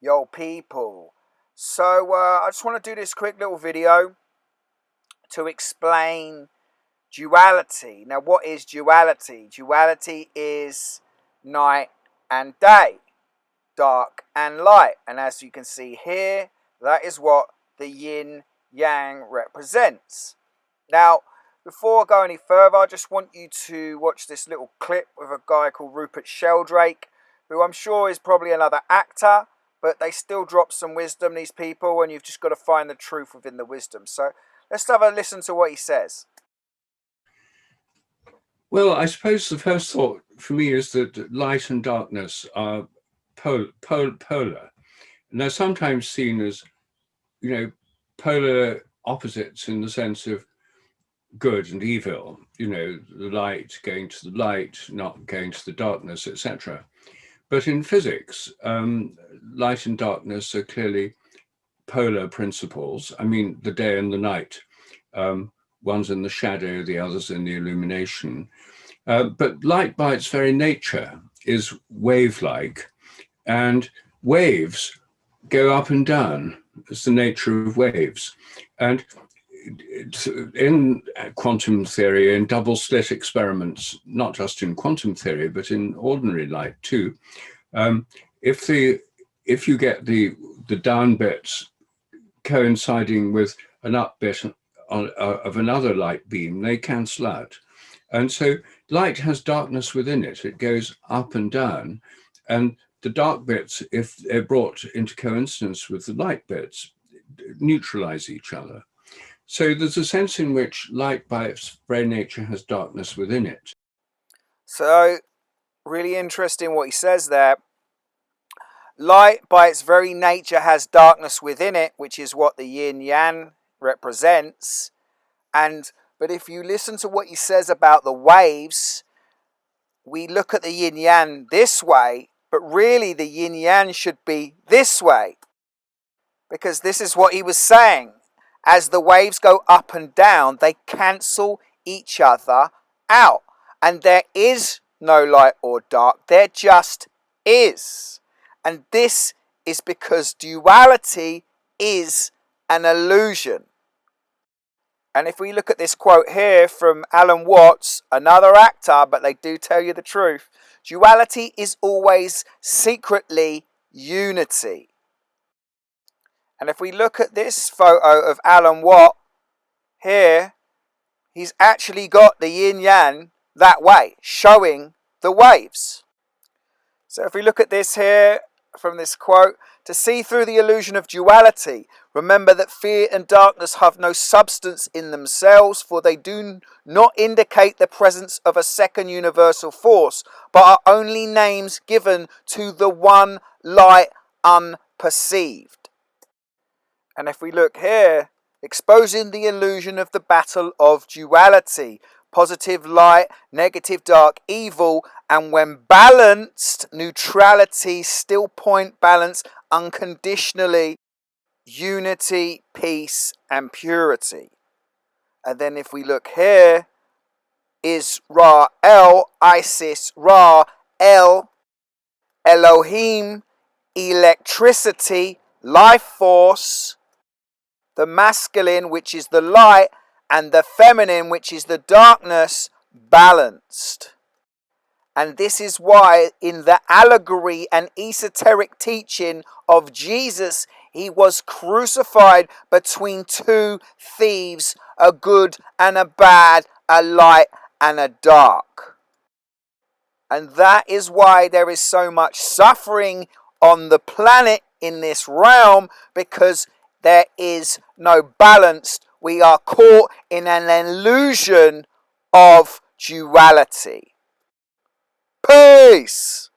Yo people, so I just want to do this quick little video to explain duality. Now what is duality? Duality is night and day, dark and light, and as you can see here, that is what the yin yang represents. Now before I go any further, I just want you to watch this little clip with a guy called Rupert Sheldrake, who I'm sure is probably another actor, but they still drop some wisdom, these people, and you've just got to find the truth within the wisdom. So let's have a listen to what he says. Well, I suppose the first thought for me is that light and darkness are polar. And they're sometimes seen as, polar opposites in the sense of good and evil, the light going to the light, not going to the darkness, etc. But in physics, light and darkness are clearly polar principles. I mean, the day and the night. One's in the shadow, the other's in the illumination. But light by its very nature is wave-like, and waves go up and down. It's the nature of waves. And in quantum theory, in double slit experiments, not just in quantum theory, but in ordinary light too, if you get the down bits coinciding with an up bit of another light beam, they cancel out. And so light has darkness within it. It goes up and down. And the dark bits, if they're brought into coincidence with the light bits, neutralize each other. So there's a sense in which light by its very nature has darkness within it. So really interesting what he says there. Light by its very nature has darkness within it, which is what the yin yang represents. But if you listen to what he says about the waves, we look at the yin yang this way, but really the yin yang should be this way. Because this is what he was saying. As the waves go up and down, they cancel each other out. And there is no light or dark, there just is. And this is because duality is an illusion. And if we look at this quote here from Alan Watts, another actor, but they do tell you the truth, duality is always secretly unity. And if we look at this photo of Alan Watt here, he's actually got the yin yang that way, showing the waves. So if we look at this here from this quote, to see through the illusion of duality, remember that fear and darkness have no substance in themselves, for they do not indicate the presence of a second universal force, but are only names given to the one light unperceived. And if we look here, exposing the illusion of the battle of duality, positive light, negative dark, evil, and when balanced, neutrality, still point, balance, unconditionally, unity, peace, and purity. And then if we look here, is Ra El, Isis, Ra El, Elohim, electricity, life force, the masculine, which is the light, and the feminine, which is the darkness, balanced. And this is why in the allegory and esoteric teaching of Jesus, he was crucified between two thieves, a good and a bad, a light and a dark. And that is why there is so much suffering on the planet in this realm, because there is no balance. We are caught in an illusion of duality. Peace!